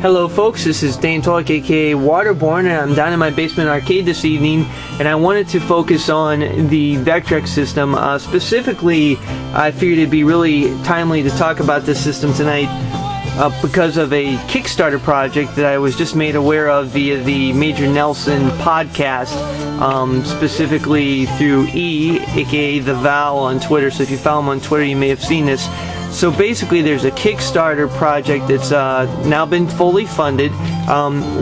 Hello folks, this is Dane Talk aka Waterborne, and I'm down in my basement arcade this evening, and I wanted to focus on the Vectrex system. Specifically, I figured it'd be really timely to talk about this system tonight because of a Kickstarter project that I was just made aware of via the Major Nelson podcast, specifically through E, aka The Val on Twitter. So if you follow him on Twitter, you may have seen this. So basically there's a Kickstarter project that's now been fully funded,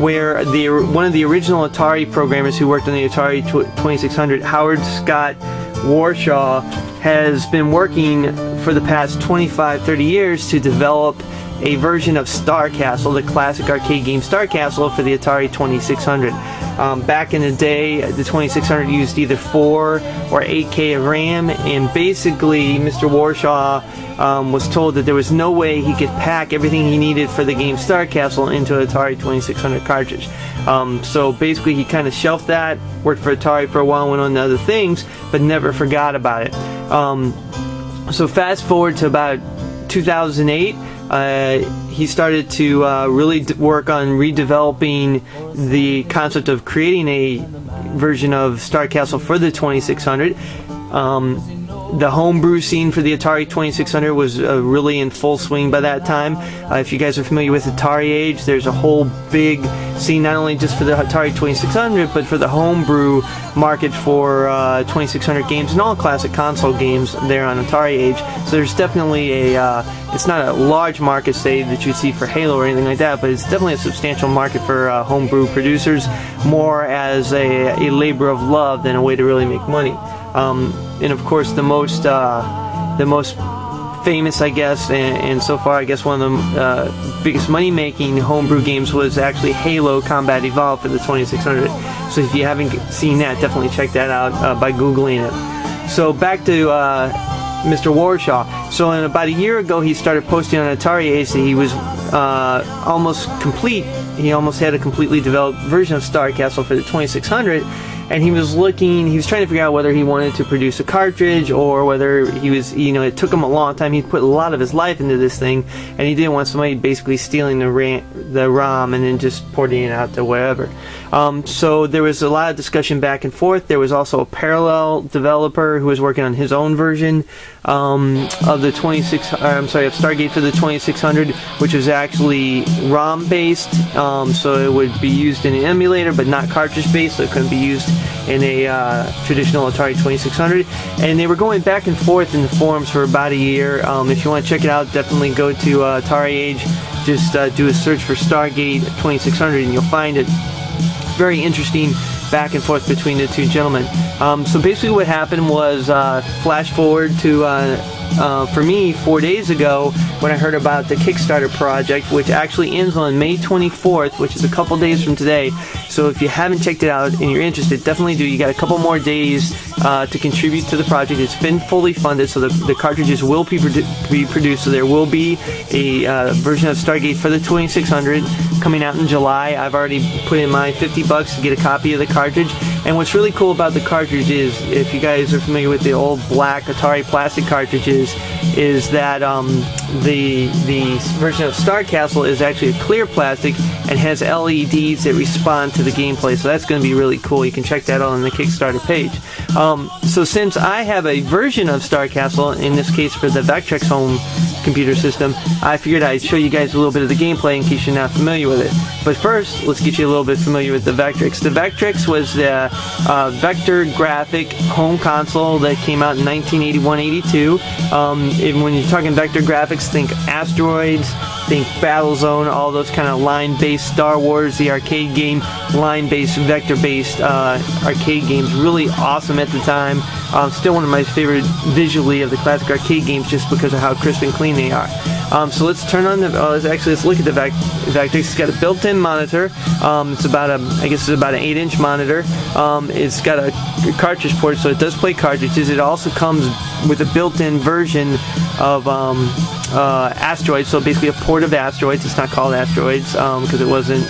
where one of the original Atari programmers who worked on the Atari 2600, Howard Scott Warshaw, has been working for the past 25-30 years to develop a version of Star Castle, the classic arcade game Star Castle, for the Atari 2600. Back in the day, the 2600 used either 4 or 8K of RAM, and basically Mr. Warshaw was told that there was no way he could pack everything he needed for the game Star Castle into an Atari 2600 cartridge. So basically he kind of shelved that, worked for Atari for a while, went on to other things, but never forgot about it. So fast forward to about 2008, he started to really work on redeveloping the concept of creating a version of Star Castle for the 2600. The homebrew scene for the Atari 2600 was really in full swing by that time. If you guys are familiar with Atari Age, there's a whole big scene not only just for the Atari 2600, but for the homebrew market for 2600 games and all classic console games there on Atari Age. So there's definitely it's not a large market, say, that you see for Halo or anything like that, but it's definitely a substantial market for homebrew producers, more as a labor of love than a way to really make money. And of course the most famous, I guess, and so far I guess one of the biggest money-making homebrew games was actually Halo Combat Evolved for the 2600. So if you haven't seen that, definitely check that out by Googling it. So back to Mr. Warshaw. So in about a year ago he started posting on Atari Age that he was almost complete. He almost had a completely developed version of Star Castle for the 2600. And he was trying to figure out whether he wanted to produce a cartridge or whether he was, it took him a long time. He put a lot of his life into this thing, and he didn't want somebody basically stealing the ROM and then just porting it out to wherever. So there was a lot of discussion back and forth. There was also a parallel developer who was working on his own version of the of Stargate for the 2600, which was actually ROM based. So it would be used in an emulator, but not cartridge based, so it couldn't be used in a traditional Atari 2600. And they were going back and forth in the forums for about a year. If you want to check it out, definitely go to Atari Age. Just do a search for Stargate 2600 and you'll find it. Very interesting back and forth between the two gentlemen. So basically what happened was, flash forward to for me 4 days ago when I heard about the Kickstarter project, which actually ends on May 24th, which is a couple days from today. So if you haven't checked it out and you're interested, definitely do. You got a couple more days to contribute to the project. It's been fully funded, so the cartridges will be produced. So there will be a version of Stargate for the 2600 coming out in July. I've already put in my $50 to get a copy of the cartridge. And what's really cool about the cartridge is, if you guys are familiar with the old black Atari plastic cartridges, is that the version of Star Castle is actually a clear plastic and has LEDs that respond to the gameplay. So that's going to be really cool. You can check that out on the Kickstarter page. So since I have a version of Star Castle, in this case for the Vectrex home computer system, I figured I'd show you guys a little bit of the gameplay in case you're not familiar with it. But first, let's get you a little bit familiar with the Vectrex. The Vectrex was the vector graphic home console that came out in 1981-82. When you're talking vector graphics, think Asteroids, think Battlezone, all those kind of line-based Star Wars, the arcade game, line-based, vector-based arcade games. Really awesome at the time. Still one of my favorite visually of the classic arcade games, just because of how crisp and clean they are. So let's turn on the. Let's look at the Vectrex. It's got a built-in monitor. It's about an 8-inch monitor. It's got a cartridge port, so it does play cartridges. It also comes with a built-in version of Asteroids. So basically a port of Asteroids. It's not called Asteroids because it wasn't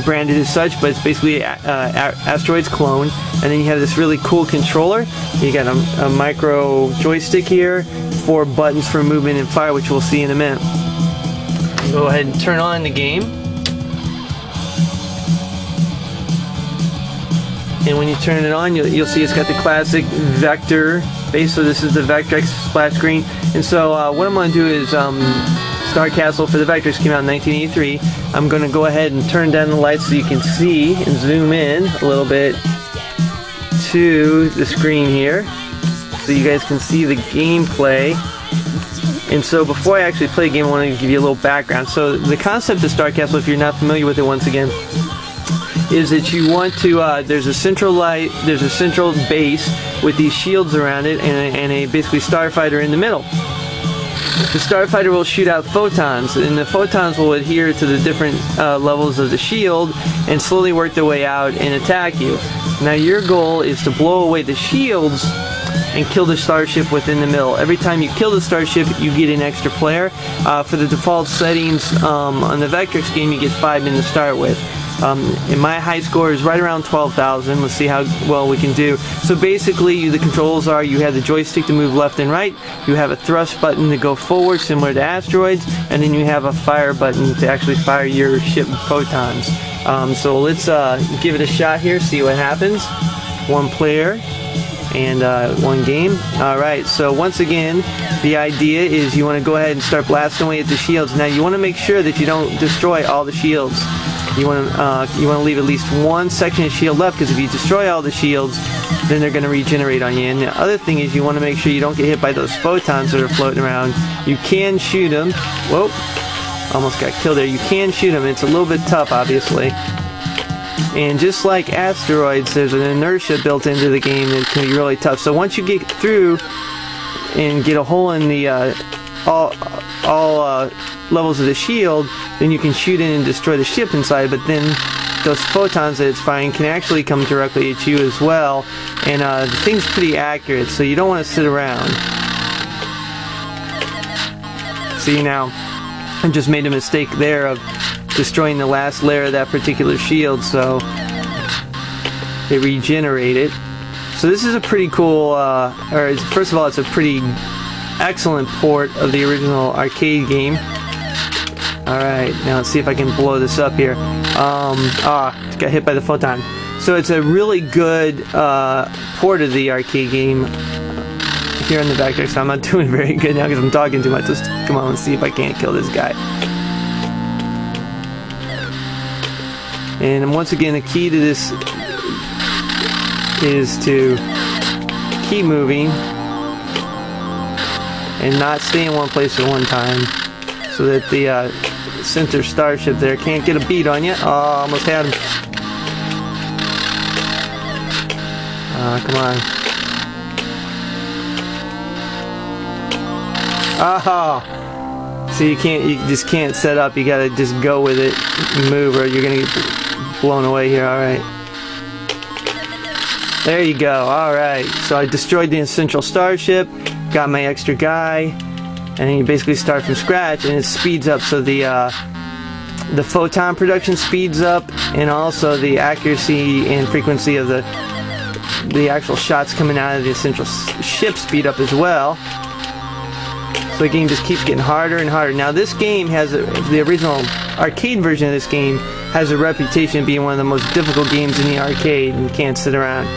branded as such, but it's basically Asteroids clone. And then you have this really cool controller. You got a micro joystick here, 4 buttons for movement and fire, which we'll see in a minute. Go ahead and turn on the game. And when you turn it on, you'll see it's got the classic vector base. So this is the Vectrex splash screen. And so what I'm going to do is Star Castle for the Vectrex came out in 1983. I'm going to go ahead and turn down the lights so you can see and zoom in a little bit to the screen here so you guys can see the gameplay. And so before I actually play the game, I want to give you a little background. So the concept of Star Castle, if you're not familiar with it once again, is that you want to, there's a central base with these shields around it and a basically starfighter in the middle. The starfighter will shoot out photons, and the photons will adhere to the different levels of the shield and slowly work their way out and attack you. Now your goal is to blow away the shields and kill the starship within the middle. Every time you kill the starship, you get an extra player. For the default settings on the Vectrex game, you get 5 men to start with. And my high score is right around 12,000. Let's see how well we can do. So basically, the controls are you have the joystick to move left and right, you have a thrust button to go forward, similar to asteroids, and then you have a fire button to actually fire your ship with photons. So let's give it a shot here, see what happens. 1 player and 1 game. Alright, so once again, the idea is you want to go ahead and start blasting away at the shields. Now you want to make sure that you don't destroy all the shields. You want to leave at least 1 section of shield left, because if you destroy all the shields, then they're going to regenerate on you. And the other thing is you want to make sure you don't get hit by those photons that are floating around. You can shoot them. Whoa, almost got killed there. You can shoot them. It's a little bit tough, obviously. And just like asteroids, there's an inertia built into the game that can be really tough. So once you get through and get a hole in the all levels of the shield, then you can shoot in and destroy the ship inside, but then those photons that it's firing can actually come directly at you as well, and the thing's pretty accurate, so you don't want to sit around. See, now I just made a mistake there of destroying the last layer of that particular shield, so they regenerate it. So this is a pretty cool, first of all, it's a pretty excellent port of the original arcade game. Alright, now let's see if I can blow this up here. Got hit by the photon. So it's a really good port of the arcade game here on the Vectrex. I'm not doing very good now because I'm talking too much. Let's come on and see if I can't kill this guy. And once again, the key to this is to keep moving and not stay in one place at one time, so that the center starship there can't get a beat on you. Oh, almost had him. Come on. Oh! So you just can't set up. You gotta just go with it, and move, or you're gonna get blown away here. All right. There you go. All right. So I destroyed the central starship, got my extra guy, and then you basically start from scratch, and it speeds up. So the photon production speeds up, and also the accuracy and frequency of the actual shots coming out of the central ship speed up as well. So the game just keeps getting harder and harder. Now this game has the original arcade version of this game has a reputation of being one of the most difficult games in the arcade, and you can't sit around.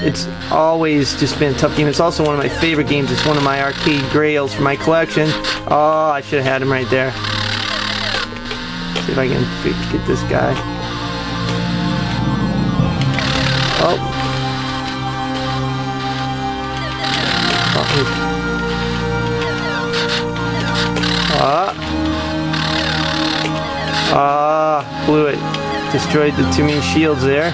It's always just been a tough game. It's also one of my favorite games. It's one of my arcade grails for my collection. Oh, I should have had him right there. See if I can get this guy. Oh. Blew it. Destroyed the too many shields there.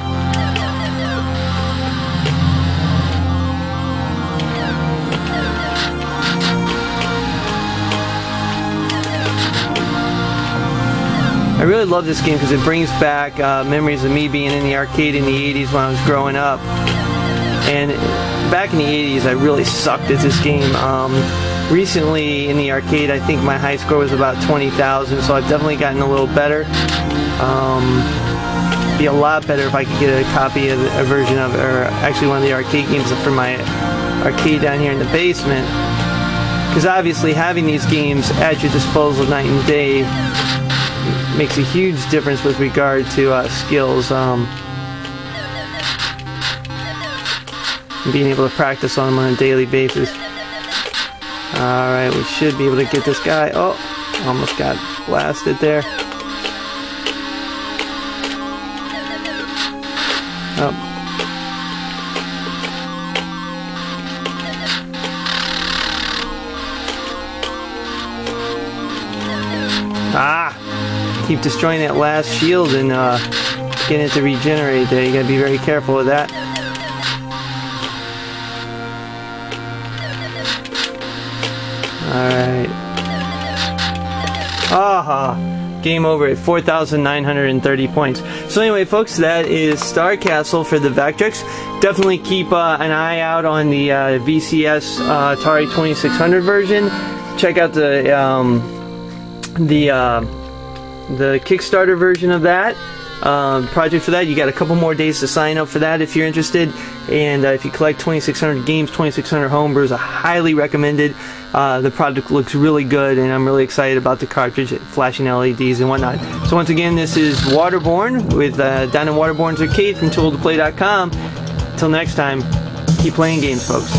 I really love this game because it brings back memories of me being in the arcade in the 80s when I was growing up. And back in the 80s, I really sucked at this game. Recently in the arcade, I think my high score was about 20,000, so I've definitely gotten a little better. Be a lot better if I could get a copy of a version of, or actually one of the arcade games for my arcade down here in the basement. because obviously having these games at your disposal night and day makes a huge difference with regard to skills. Being able to practice on them on a daily basis. Alright, we should be able to get this guy. Oh, almost got blasted there. Oh. Ah! Keep destroying that last shield and getting it to regenerate there. You gotta be very careful with that. Alright. Aha! Game over at 4,930 points. So anyway, folks, that is Star Castle for the Vectrex. Definitely keep an eye out on the VCS Atari 2600 version. Check out the Kickstarter version of that. Project for that. You got a couple more days to sign up for that if you're interested, and if you collect 2600 games, 2600 homebrews, I highly recommend it. The product looks really good, and I'm really excited about the cartridge, flashing LEDs and whatnot. So once again, this is Waterborne with down in Waterborne's Arcade from tool2play.com. Until next time, keep playing games, folks.